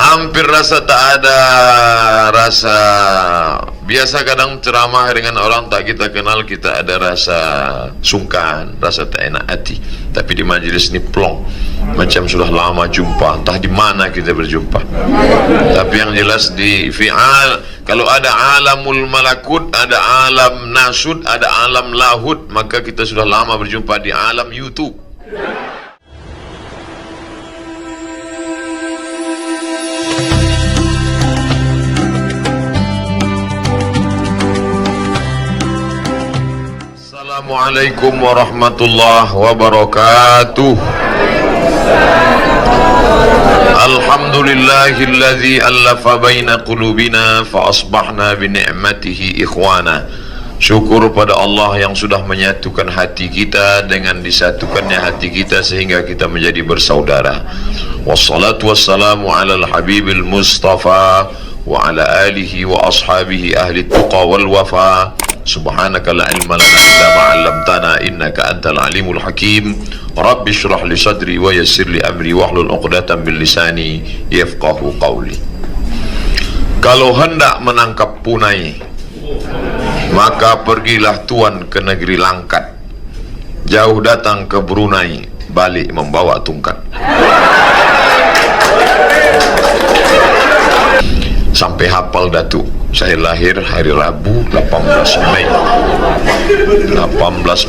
hampir rasa tak ada rasa. Biasa kadang ceramah dengan orang tak kita kenal, kita ada rasa sungkan, rasa tak enak hati. Tapi di majelis ini plong, macam sudah lama jumpa, entah di mana kita berjumpa. Tapi yang jelas di fi'al, kalau ada alamul malakut, ada alam nasud, ada alam lahut, maka kita sudah lama berjumpa di alam YouTube. Assalamualaikum warahmatullahi wabarakatuh. Alhamdulillahilladzi allafa baina qulubina fa asbahna bi ni'matihi ikhwana. Syukur pada Allah yang sudah menyatukan hati kita dengan disatukannya hati kita sehingga kita menjadi bersaudara. Wassalatu wassalamu alal habibil mustafa wa ala alihi wa ashabihi ahli tuqa wal wafa. Subhanaka la ilma lana illa ma 'allamtana innaka antal alimul hakim. Rabbi shrah li sadri wa yassir li amri wahlul 'uqdatam min lisani yafqahu qawli. Kalau hendak menangkap punai, maka pergilah tuan ke negeri Langkat. Jauh datang ke Brunei, balik membawa tungkat. Sampai hafal Datuk. Saya lahir hari Rabu 18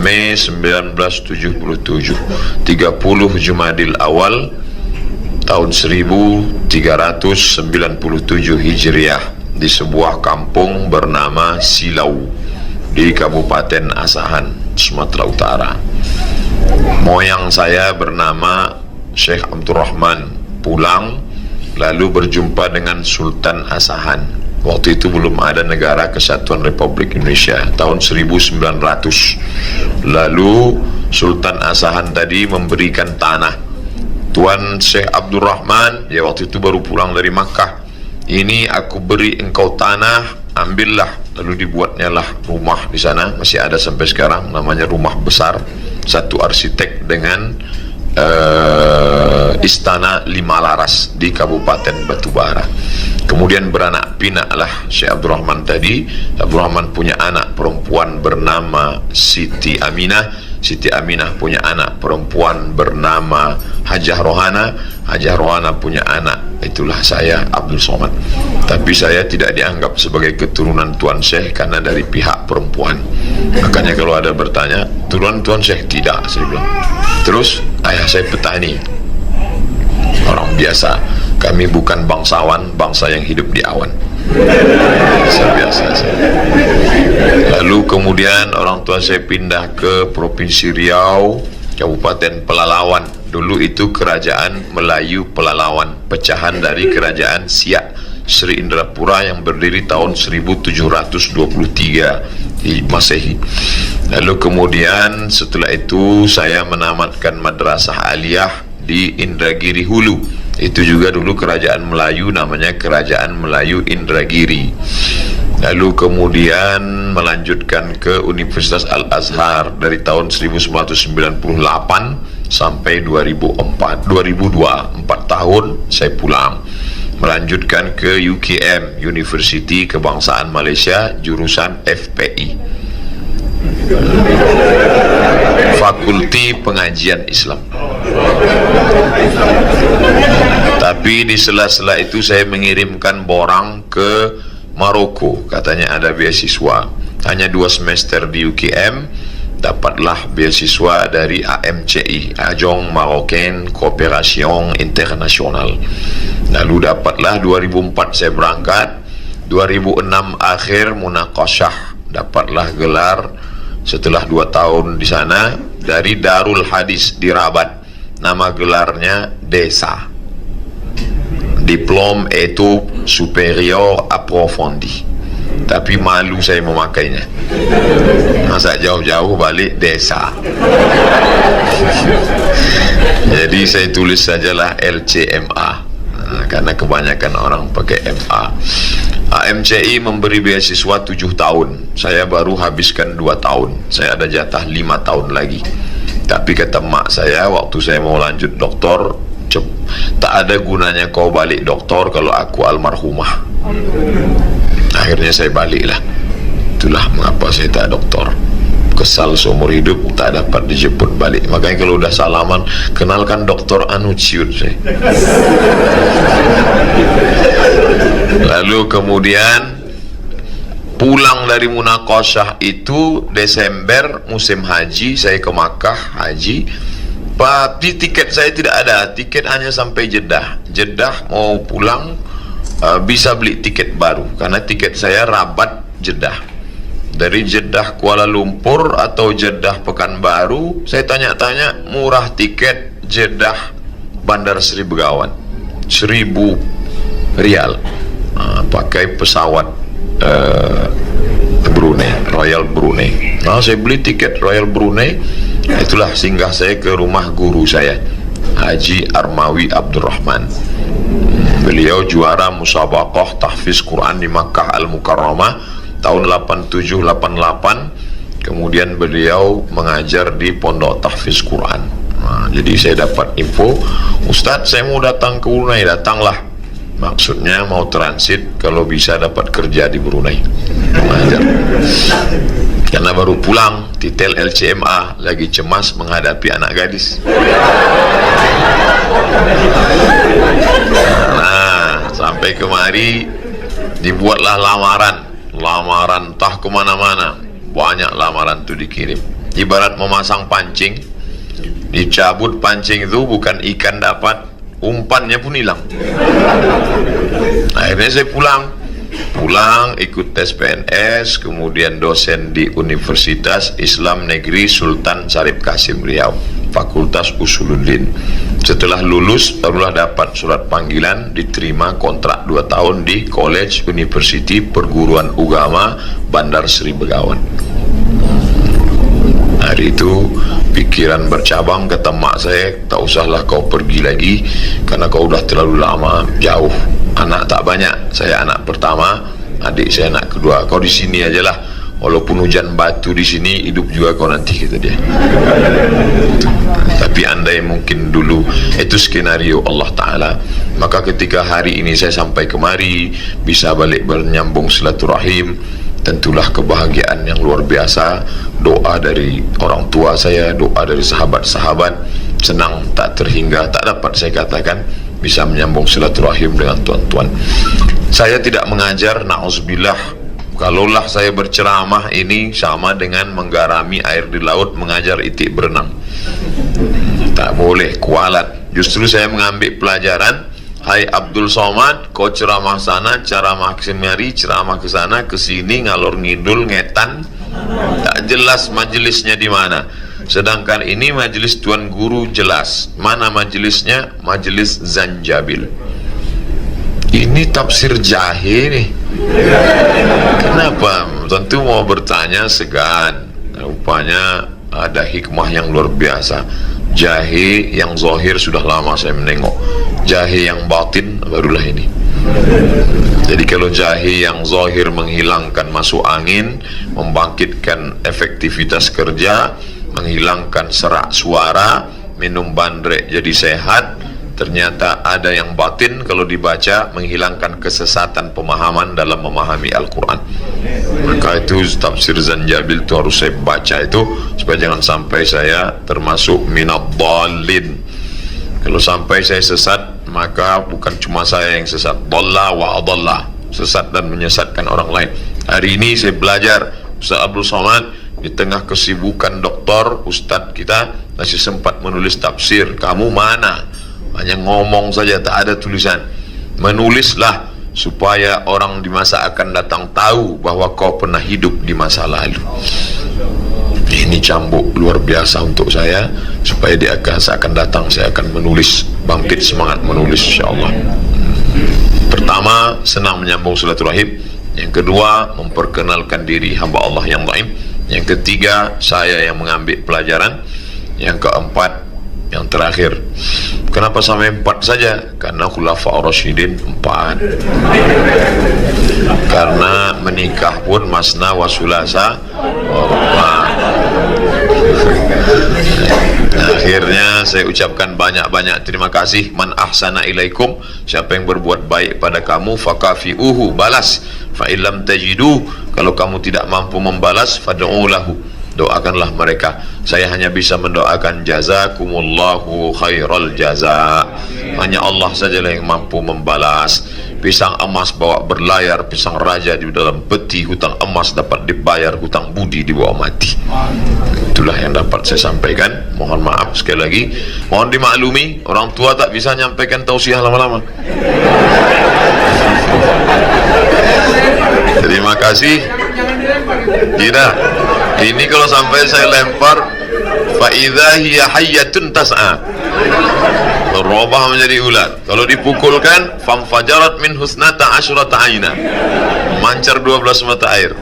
Mei 1977, 30 Jumadil Awal tahun 1397 Hijriah, di sebuah kampung bernama Silau di Kabupaten Asahan, Sumatera Utara. Moyang saya bernama Syekh Abdurrahman, pulang lalu berjumpa dengan Sultan Asahan. Waktu itu belum ada negara Kesatuan Republik Indonesia, tahun 1900. Lalu Sultan Asahan tadi memberikan tanah. Tuan Syekh Abdurrahman, ya waktu itu baru pulang dari Makkah. Ini aku beri engkau tanah, ambillah. Lalu dibuatnya lah rumah di sana, masih ada sampai sekarang, namanya Rumah Besar. Satu arsitek dengan Istana Lima Laras di Kabupaten Batubara. Kemudian beranak pinaklah Syekh Abdurrahman tadi. Abdurrahman punya anak perempuan bernama Siti Aminah. Siti Aminah punya anak perempuan bernama Hajah Rohana. Hajah Rohana punya anak, itulah saya, Abdul Somad. Tapi saya tidak dianggap sebagai keturunan Tuan Syekh karena dari pihak perempuan. Makanya kalau ada bertanya, turunan Tuan Syekh, tidak, saya bilang. Terus ayah saya petani, orang biasa. Kami bukan bangsawan, bangsa yang hidup di awan. Biasa saya. Lalu kemudian orang tua saya pindah ke Provinsi Riau, Kabupaten Pelalawan. Dulu itu Kerajaan Melayu Pelalawan, pecahan dari Kerajaan Siak Sri Indrapura yang berdiri tahun 1723 di Masehi. Lalu kemudian setelah itu saya menamatkan Madrasah Aliyah di Indragiri Hulu. Itu juga dulu kerajaan Melayu, namanya Kerajaan Melayu Indragiri. Lalu kemudian melanjutkan ke Universitas Al-Azhar dari tahun 1998 sampai 2002, 4 tahun saya pulang. Melanjutkan ke UKM, University Kebangsaan Malaysia, jurusan FPI, Fakulti Pengajian Islam. Tapi di sela-sela itu saya mengirimkan borang ke Maroko, katanya ada beasiswa. Hanya 2 semester di UKM, dapatlah beasiswa dari AMCI, Agence Marocaine Coopération Internationale. Lalu dapatlah 2004 saya berangkat, 2006 akhir munaqasyah, dapatlah gelar setelah 2 tahun di sana dari Darul Hadis di Rabat. Nama gelarnya Desa, Diplôme Études Supérieures Approfondies. Tapi malu saya memakainya, masa jauh-jauh balik Desa. Jadi saya tulis sajalah LCMA, karena kebanyakan orang pakai MA. AMCI memberi beasiswa 7 tahun, saya baru habiskan 2 tahun. Saya ada jatah 5 tahun lagi. Tapi kata mak saya, waktu saya mau lanjut doktor, Tak ada gunanya kau balik doktor kalau aku almarhumah. Akhirnya saya baliklah. Itulah mengapa saya tak doktor. Kesal seumur hidup tak dapat dijemput balik. Makanya kalau udah salaman, kenalkan doktor anu ciut saya. Lalu kemudian pulang dari munaqasyah itu Desember musim haji, saya ke Makkah haji. Tapi tiket saya tidak ada, tiket hanya sampai Jeddah. Jeddah mau pulang bisa beli tiket baru karena tiket saya Rabat Jeddah. Dari Jeddah Kuala Lumpur atau Jeddah Pekanbaru, saya tanya-tanya, murah tiket Jeddah Bandar Seri Begawan 1.000 rial, pakai pesawat Brunei, Royal Brunei. Nah, saya beli tiket Royal Brunei. Itulah singgah saya ke rumah guru saya, Haji Armawi Abdurrahman. Beliau juara musabaqah tahfiz Quran di Makkah Al-Mukarramah tahun 87-88. Kemudian beliau mengajar di pondok tahfiz Quran. Nah, jadi saya dapat info, Ustadz saya mau datang ke Brunei. Datanglah. Maksudnya mau transit, kalau bisa dapat kerja di Brunei mengajar. Karena baru pulang, titel LCMA, lagi cemas menghadapi anak gadis. Nah, sampai kemari dibuatlah lamaran entah kemana-mana. Banyak lamaran itu dikirim. Ibarat memasang pancing, dicabut pancing itu bukan ikan dapat, umpannya pun hilang. Akhirnya saya pulang ikut tes PNS, kemudian dosen di Universitas Islam Negeri Sultan Syarif Kasim Riau, Fakultas Usuluddin. Setelah lulus barulah dapat surat panggilan, diterima kontrak 2 tahun di College University Perguruan Agama Bandar Seri Begawan. Hari itu pikiran bercabang, kata mak saya, tak usahlah kau pergi lagi karena kau udah terlalu lama jauh. Anak tak banyak, saya anak pertama, adik saya anak kedua. Kau di sini ajalah, walaupun hujan batu di sini, hidup juga kau nanti, kata dia. Tapi andai mungkin dulu itu skenario Allah Ta'ala, maka ketika hari ini saya sampai kemari bisa balik bernyambung silaturahim, tentulah kebahagiaan yang luar biasa. Doa dari orang tua saya, doa dari sahabat-sahabat, senang tak terhingga, tak dapat saya katakan, bisa menyambung silaturahim dengan tuan-tuan. Saya tidak mengajar, na'udzubillah. Kalaulah saya berceramah ini sama dengan menggarami air di laut, mengajar itik berenang. Tak boleh, kualat. Justru saya mengambil pelajaran, hai Abdul Somad, kau ceramah sana, ceramah kemari, ceramah ke sana, ke sini, ngalor ngidul, ngetan, tak jelas majelisnya di mana. Sedangkan ini majelis tuan guru jelas. Mana majelisnya? Majelis Zanjabil. Ini tafsir jahe nih. Kenapa? Tentu mau bertanya segan. Rupanya ada hikmah yang luar biasa. Jahe yang zahir sudah lama saya menengok, jahe yang batin barulah ini. Jadi kalau jahe yang zahir menghilangkan masuk angin, membangkitkan efektivitas kerja, menghilangkan serak suara, minum bandrek jadi sehat, ternyata ada yang batin kalau dibaca, menghilangkan kesesatan pemahaman dalam memahami Al-Quran. Maka itu tafsir Zanjabil itu harus saya baca itu, supaya jangan sampai saya termasuk minad dhalin. Kalau sampai saya sesat, maka bukan cuma saya yang sesat, dhalla wa adalla, sesat dan menyesatkan orang lain. Hari ini saya belajar, Ustaz Abdul Somad di tengah kesibukan doktor, Ustadz kita masih sempat menulis tafsir. Kamu mana? Hanya ngomong saja, tak ada tulisan. Menulislah supaya orang di masa akan datang tahu bahwa kau pernah hidup di masa lalu. Ini cambuk luar biasa untuk saya, supaya di masa akan datang saya akan menulis, bangkit semangat menulis insyaallah. Pertama, senang menyambung silaturahim. Yang kedua, memperkenalkan diri hamba Allah yang dhaif. Yang ketiga, saya yang mengambil pelajaran. Yang keempat, yang terakhir, kenapa sampai 4 saja? Karena khulafa ar-rasyidin 4. Karena menikah pun masna wa sulasa wa ruba'. Akhirnya saya ucapkan banyak-banyak terima kasih. Man ahsana ilaikum, siapa yang berbuat baik pada kamu, fakafi'uhu, balas. Fa illam tajidu, kalau kamu tidak mampu membalas, fad'u lahu, doakanlah mereka. Saya hanya bisa mendoakan jazakumullahu khairal jaza. Hanya Allah sajalah yang mampu membalas. Pisang emas bawa berlayar, pisang raja di dalam peti, hutang emas dapat dibayar, hutang budi dibawa mati. Itulah yang dapat saya sampaikan. Mohon maaf sekali lagi, mohon dimaklumi, orang tua tak bisa nyampaikan tausiah lama-lama. Terima kasih. Tidak, ini kalau sampai saya lempar, fa idza hiya hayyatun tas'a, berubah menjadi ular. Kalau dipukulkan, famfajarat min husnata asyrata aina, mancar 12 mata air.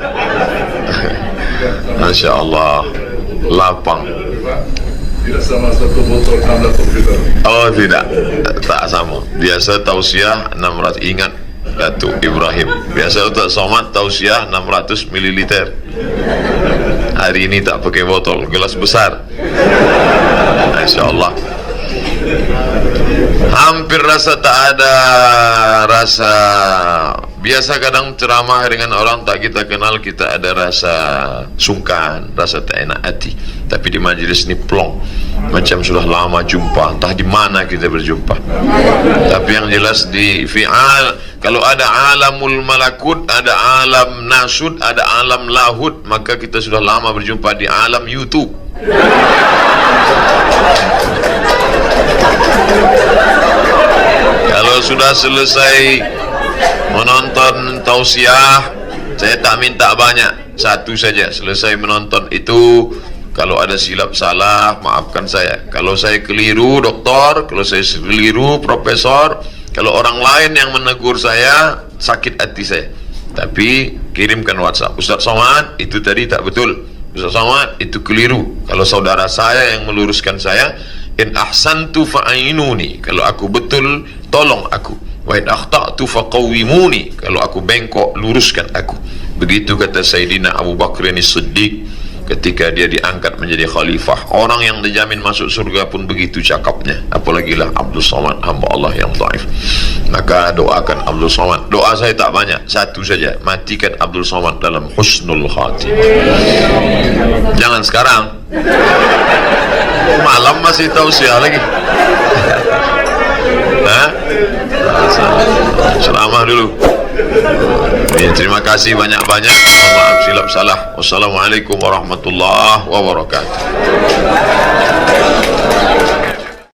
Masya Allah, lapang. Tidak sama satu botol Anda terfidar. Oh tidak, tak sama. Biasa tausiah 600, ingat Datuk Ibrahim, biasa untuk somat tausiah 600 ml. Hari ini tak pakai botol, gelas besar. Masya Allah. Hampir rasa tak ada rasa. Biasa kadang ceramah dengan orang tak kita kenal, kita ada rasa sungkan, rasa tak enak hati. Tapi di majlis ni plong, macam sudah lama jumpa, entah di mana kita berjumpa. Tapi yang jelas di fi'al, kalau ada alamul malakut, ada alam nasud, ada alam lahud, maka kita sudah lama berjumpa di alam YouTube. Kalau sudah selesai menonton tausiah, saya tak minta banyak, satu saja. Selesai menonton itu, kalau ada silap salah, maafkan saya. Kalau saya keliru, doktor. Kalau saya keliru, profesor. Kalau orang lain yang menegur saya, sakit hati saya. Tapi kirimkan WhatsApp, Ustaz Somad, itu tadi tak betul. Ustaz Somad, itu keliru. Kalau saudara saya yang meluruskan saya, in ahsantu fa'ainuni, kalau aku betul, tolong aku. Wa in akhta'tu faqawwimuni, kalau aku bengkok, luruskan aku. Begitu kata Sayyidina Abu Bakr As-Siddiq ketika dia diangkat menjadi khalifah. Orang yang dijamin masuk surga pun begitu cakapnya, apalagi lah Abdul Somad, hamba Allah yang dhaif. Maka doakan Abdul Somad. Doa saya tak banyak, satu saja, matikan Abdul Somad dalam husnul khatimah. Jangan sekarang, malam masih tausiah lagi. Ceramah dulu. Ya, terima kasih banyak-banyak. Mohon maaf silap salah. Wassalamualaikum warahmatullahi wabarakatuh.